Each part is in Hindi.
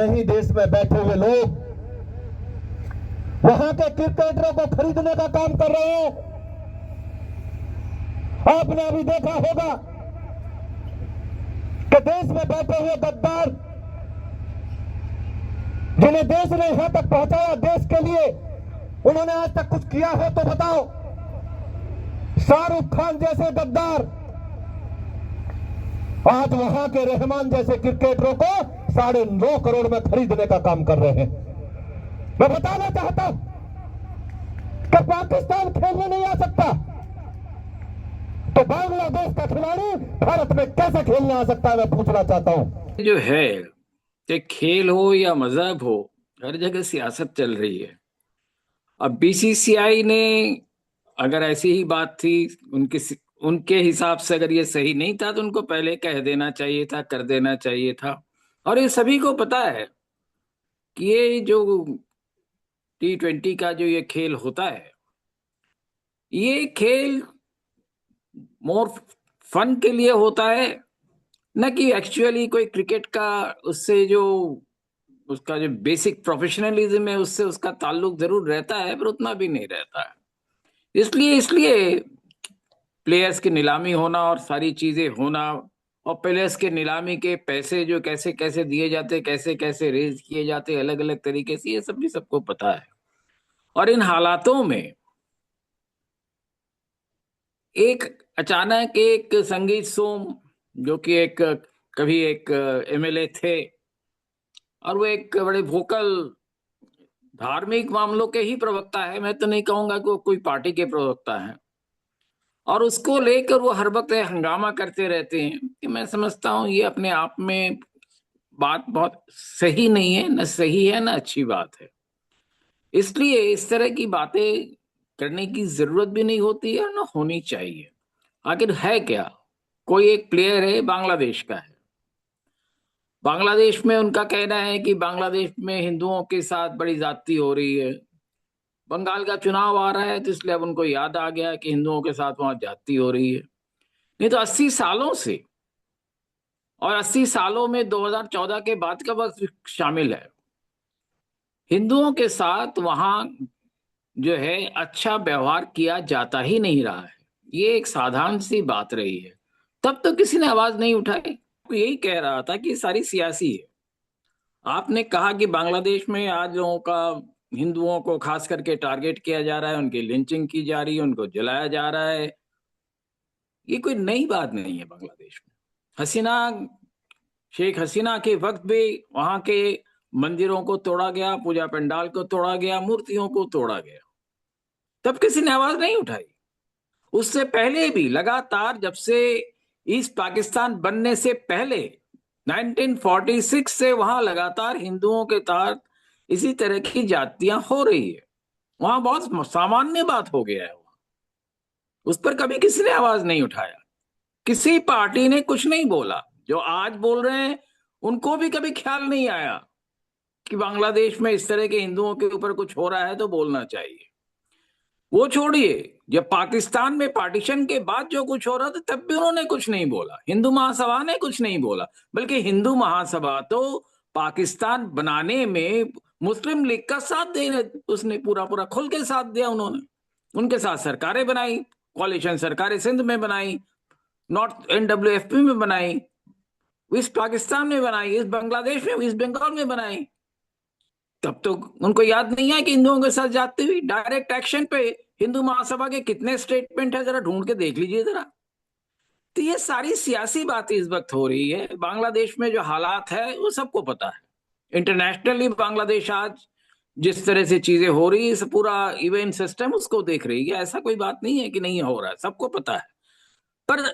नहीं देश में बैठे हुए लोग वहां के क्रिकेटरों को खरीदने का काम कर रहे हैं। आपने अभी देखा होगा कि देश में बैठे हुए गद्दार जिन्हें देश ने यहां तक पहुंचाया, देश के लिए उन्होंने आज तक कुछ किया हो तो बताओ। शाहरुख खान जैसे गद्दार आज वहां के रहमान जैसे क्रिकेटरों को 9.5 करोड़ में खरीदने का काम कर रहे हैं। मैं बताना चाहता हूं कि पाकिस्तान खेलने नहीं आ सकता तो बांग्लादेश का खिलाड़ी भारत में कैसे खेलने आ सकता है, मैं पूछना चाहता हूं। जो है कि खेल हो या मजहब हो, हर जगह सियासत चल रही है। अब बीसीसीआई ने अगर ऐसी ही बात थी, उनके हिसाब से अगर ये सही नहीं था तो उनको पहले कह देना चाहिए था, कर देना चाहिए था। और ये सभी को पता है कि ये जो T20 का जो ये खेल होता है, ये खेल मोर फन के लिए होता है, न कि एक्चुअली कोई क्रिकेट का उससे जो उसका जो बेसिक प्रोफेशनलिज्म है उससे उसका ताल्लुक जरूर रहता है, पर उतना भी नहीं रहता है। इसलिए प्लेयर्स की नीलामी होना और सारी चीजें होना, और प्लेयर्स के नीलामी के पैसे जो कैसे कैसे दिए जाते, कैसे कैसे रेज किए जाते अलग अलग तरीके से, ये सब भी सबको पता है। और इन हालातों में एक अचानक एक संगीत सोम, जो कि एक कभी एक एमएलए थे और वो एक बड़े वोकल धार्मिक मामलों के ही प्रवक्ता है, मैं तो नहीं कहूंगा कि वो कोई पार्टी के प्रवक्ता है, और उसको लेकर वो हर वक्त हंगामा करते रहते हैं कि मैं समझता हूं ये अपने आप में बात बहुत सही नहीं है, न सही है न अच्छी बात है। इसलिए इस तरह की बातें करने की जरूरत भी नहीं होती है, न होनी चाहिए। आखिर है क्या, कोई एक प्लेयर है, बांग्लादेश का है। बांग्लादेश में उनका कहना है कि बांग्लादेश में हिंदुओं के साथ बड़ी ज्यादती हो रही है। बंगाल का चुनाव आ रहा है तो इसलिए अब उनको याद आ गया कि हिंदुओं के साथ वहां ज्यादती हो रही है। नहीं तो 80 सालों से, और 80 सालों में 2014 के बाद का वक्त शामिल है, हिंदुओं के साथ वहां जो है अच्छा व्यवहार किया जाता ही नहीं रहा है। ये एक साधारण सी बात रही है। तब तो किसी ने आवाज नहीं उठाई। यही कह रहा था कि सारी सियासी है। आपने कहा कि बांग्लादेश में आज लोगों का, हिंदुओं को खास करके टारगेट किया जा रहा है, उनकी लिंचिंग की जा रही है, उनको जलाया जा रहा है। ये कोई नई बात नहीं है। बांग्लादेश में हसीना, शेख हसीना के वक्त भी वहां के मंदिरों को तोड़ा गया, पूजा पंडाल को तोड़ा गया, मूर्तियों को तोड़ा गया, तब किसी ने आवाज नहीं उठाई। उससे पहले भी लगातार, जब से ईस्ट पाकिस्तान बनने से पहले 1946 से वहां लगातार हिंदुओं के साथ इसी तरह की जातियां हो रही है। वहां बहुत सामान्य बात हो गया है। उस पर कभी किसी ने आवाज नहीं उठाया, किसी पार्टी ने कुछ नहीं बोला। जो आज बोल रहे हैं उनको भी कभी ख्याल नहीं आया कि बांग्लादेश में इस तरह के हिंदुओं के ऊपर कुछ हो रहा है तो बोलना चाहिए। वो छोड़िए, जब पाकिस्तान में पार्टीशन के बाद जो कुछ हो रहा था तब भी उन्होंने कुछ नहीं बोला, हिंदू महासभा ने कुछ नहीं बोला। बल्कि हिंदू महासभा तो पाकिस्तान बनाने में मुस्लिम लीग का साथ देने, उसने पूरा पूरा खुल के साथ दिया। उन्होंने उनके साथ सरकारें बनाई, कॉलिशन सरकारें सिंध में बनाई, नॉर्थ NWFP में बनाई, ईस्ट पाकिस्तान में बनाई, ईस्ट बांग्लादेश में, ईस्ट बंगाल में बनाई। तब तो उनको याद नहीं है कि हिंदुओं के साथ जाती हुई डायरेक्ट एक्शन पे हिंदू महासभा के कितने स्टेटमेंट है, जरा ढूंढ के देख लीजिए जरा। तो ये सारी सियासी बातें इस वक्त हो रही है। बांग्लादेश में जो हालात है वो सबको पता है। इंटरनेशनली बांग्लादेश आज जिस तरह से चीजें हो रही है, पूरा इवेंट सिस्टम उसको देख रही है। ऐसा कोई बात नहीं है कि नहीं हो रहा है, सबको पता है। पर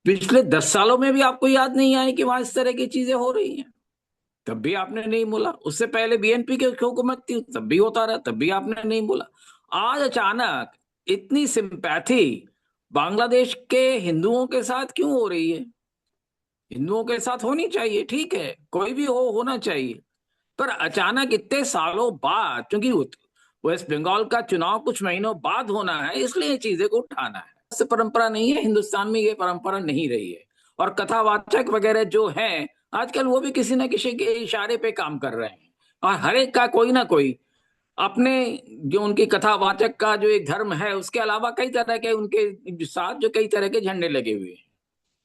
पिछले 10 सालों में भी आपको याद नहीं आए कि वहां इस तरह की चीजें हो रही हैं, तब भी आपने नहीं बोला। उससे पहले BNP की हुकूमत थी, तब भी होता रहा, तब भी आपने नहीं बोला। आज अचानक इतनी सिंपैथी बांग्लादेश के हिंदुओं के साथ क्यों हो रही है? हिंदुओं के साथ होनी चाहिए, ठीक है, कोई भी हो, होना चाहिए। पर अचानक इतने सालों बाद, क्योंकि वेस्ट बंगाल का चुनाव कुछ महीनों बाद होना है, इसलिए चीजें को उठाना है। इससे परंपरा नहीं है, हिंदुस्तान में ये परंपरा नहीं रही है। और कथावाचक वगैरह जो हैं आजकल वो भी किसी न किसी के इशारे पे काम कर रहे हैं, और हर एक का कोई ना कोई अपने, जो उनकी कथावाचक का जो एक धर्म है, उसके अलावा कई तरह के उनके साथ जो कई तरह के झंडे लगे हुए हैं।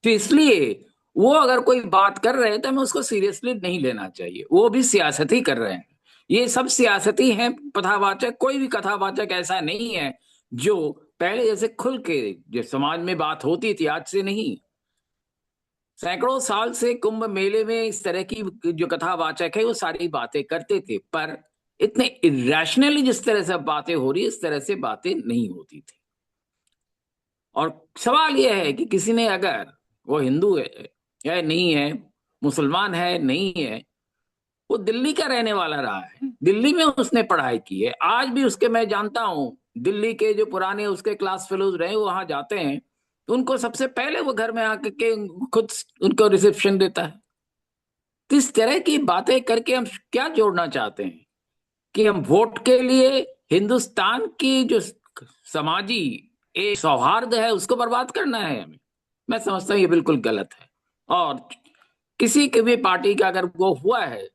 तो इसलिए वो अगर कोई बात कर रहे हैं तो हमें उसको सीरियसली नहीं लेना चाहिए। वो भी सियासत ही कर रहे हैं, ये सब सियासती हैं कथावाचक। कोई भी कथावाचक ऐसा नहीं है जो पहले जैसे खुल के जो समाज में बात होती थी, आज से नहीं। सैकड़ों साल से कुंभ मेले में इस तरह की जो कथावाचक है वो सारी बातें करते थे, पर इतने इरेशनली जिस तरह से बातें हो रही, इस तरह से बातें नहीं होती थी। और सवाल यह है कि किसी ने, अगर वो हिंदू है या नहीं है, मुसलमान है नहीं है, वो दिल्ली का रहने वाला रहा है, दिल्ली में उसने पढ़ाई की है, आज भी उसके, मैं जानता हूं, दिल्ली के जो पुराने उसके क्लास फेलोज रहे वो वहां जाते हैं तो उनको सबसे पहले वो घर में आकर के खुद उनको रिसेप्शन देता है। तो इस तरह की बातें करके हम क्या जोड़ना चाहते हैं कि हम वोट के लिए हिंदुस्तान की जो समाजी एक सौहार्द है उसको बर्बाद करना है हमें? मैं समझता हूँ ये बिल्कुल गलत है। और किसी की भी पार्टी का अगर वो हुआ है,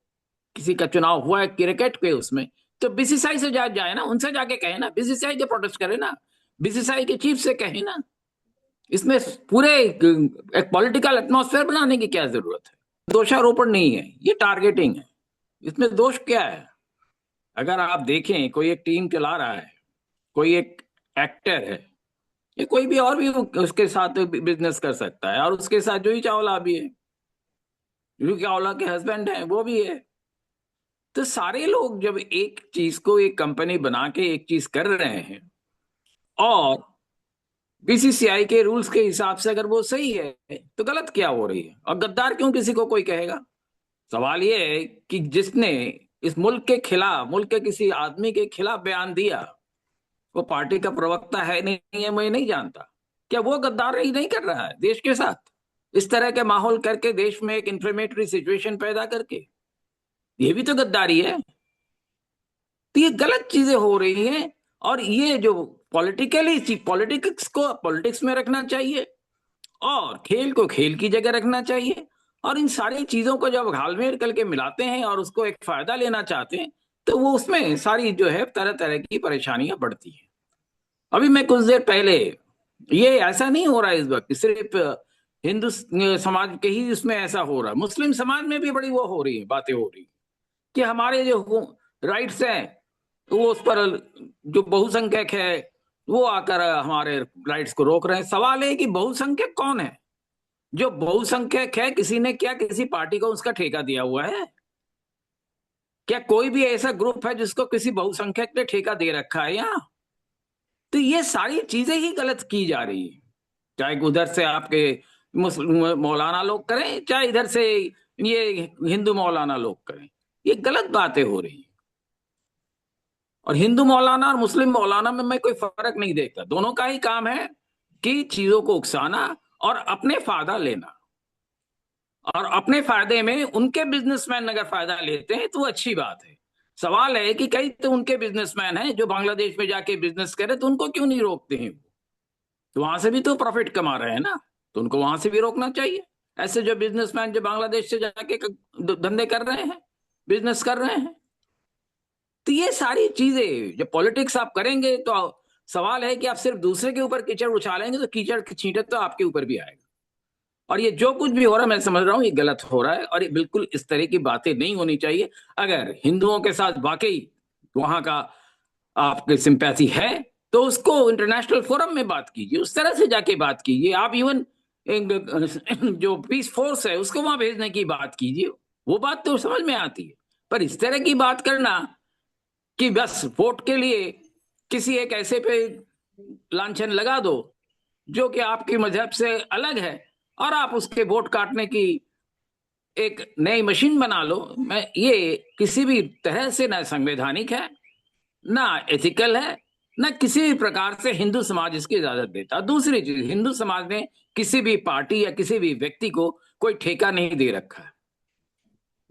किसी का चुनाव हुआ है क्रिकेट पे, उसमें तो बीसीसीआई से जाए ना, उनसे जाके कहे ना, बीसीसीआई के प्रोटेस्ट करे ना, बीसीसीआई के चीफ से कहे ना। इसमें पूरे एक पॉलिटिकल एटमॉस्फेयर बनाने की क्या जरूरत है? दोषारोपण नहीं है, ये टारगेटिंग है। इसमें दोष क्या है? अगर आप देखें, कोई एक टीम चला रहा है, कोई एक एक्टर है, या कोई भी और भी उसके साथ बिजनेस कर सकता है, और उसके साथ जूही चावला भी है, जूही चावला के हस्बैंड है, वो भी है। तो सारे लोग जब एक चीज को, एक कंपनी बना के एक चीज कर रहे हैं, और बीसीसीआई के रूल्स के हिसाब से अगर वो सही है, तो गलत क्या हो रही है? और गद्दार क्यों किसी को कोई कहेगा? सवाल ये है कि जिसने इस मुल्क के खिलाफ, मुल्क के किसी आदमी के खिलाफ बयान दिया, वो पार्टी का प्रवक्ता है नहीं है, मैं नहीं जानता, क्या वो गद्दारी नहीं कर रहा है देश के साथ, इस तरह के माहौल करके, देश में एक इंफ्लेमेटरी सिचुएशन पैदा करके? ये भी तो गद्दारी है। तो ये गलत चीजें हो रही हैं, और ये जो पॉलिटिकली, पॉलिटिक्स को पॉलिटिक्स में रखना चाहिए और खेल को खेल की जगह रखना चाहिए। और इन सारी चीजों को जब घालमेल करके मिलाते हैं और उसको एक फायदा लेना चाहते हैं, तो वो उसमें सारी जो है तरह तरह की परेशानियां बढ़ती हैं। अभी मैं कुछ देर पहले, ये ऐसा नहीं हो रहा है इस वक्त सिर्फ हिंदू समाज के ही इसमें ऐसा हो रहा है, मुस्लिम समाज में भी बड़ी वो हो रही है, बातें हो रही कि हमारे जो राइट्स हैं, वो उस पर जो बहुसंख्यक है वो आकर हमारे राइट्स को रोक रहे हैं। सवाल है कि बहुसंख्यक कौन है? जो बहुसंख्यक है, किसी ने क्या किसी पार्टी को उसका ठेका दिया हुआ है? क्या कोई भी ऐसा ग्रुप है जिसको किसी बहुसंख्यक ने ठेका दे रखा है यहाँ? तो ये सारी चीजें ही गलत की जा रही है, चाहे उधर से आपके मौलाना लोग करें, चाहे इधर से ये हिंदू मौलाना लोग करें। ये गलत बातें हो रही हैं। और हिंदू मौलाना और मुस्लिम मौलाना में मैं कोई फर्क नहीं देखता, दोनों का ही काम है कि चीजों को उकसाना और अपने फायदा लेना। और अपने फायदे में उनके बिजनेसमैन अगर फायदा लेते हैं तो अच्छी बात है। सवाल है कि कई तो उनके बिजनेसमैन हैं जो बांग्लादेश में जाके बिजनेस करे, तो उनको क्यों नहीं रोकते हैं? तो वहां से भी तो प्रॉफिट कमा रहे हैं ना, तो उनको वहां से भी रोकना चाहिए। ऐसे जो बिजनेसमैन जो बांग्लादेश से जाके धंधे कर रहे हैं, बिजनेस कर रहे हैं। तो ये सारी चीजें जब पॉलिटिक्स आप करेंगे, तो सवाल है कि आप सिर्फ दूसरे के ऊपर कीचड़ उछालेंगे तो कीचड़ की छींटे तो आपके ऊपर भी आएगा। और ये जो कुछ भी हो रहा है, मैं समझ रहा हूं ये गलत हो रहा है, और ये बिल्कुल इस तरह की बातें नहीं होनी चाहिए। अगर हिंदुओं के साथ वाकई वहां का आपकी सिंपैथी है, तो उसको इंटरनेशनल फोरम में बात कीजिए, उस तरह से जाके बात कीजिए। आप इवन जो पीस फोर्स है उसको वहां भेजने की बात कीजिए, वो बात तो समझ में आती है। पर इस तरह की बात करना कि बस वोट के लिए किसी एक ऐसे पे लांछन लगा दो जो कि आपके मजहब से अलग है, और आप उसके वोट काटने की एक नई मशीन बना लो, मैं ये किसी भी तरह से ना संवैधानिक है, ना एथिकल है, ना किसी भी प्रकार से हिंदू समाज इसकी इजाजत देता। दूसरी चीज, हिंदू समाज ने किसी भी पार्टी या किसी भी व्यक्ति को कोई ठेका नहीं दे रखा है।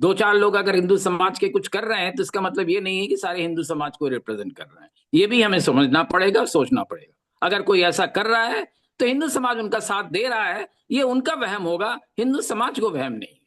दो चार लोग अगर हिंदू समाज के कुछ कर रहे हैं तो इसका मतलब ये नहीं है कि सारे हिंदू समाज को रिप्रेजेंट कर रहे हैं। ये भी हमें समझना पड़ेगा, सोचना पड़ेगा। अगर कोई ऐसा कर रहा है तो हिंदू समाज उनका साथ दे रहा है, ये उनका वहम होगा, हिंदू समाज को वहम नहीं।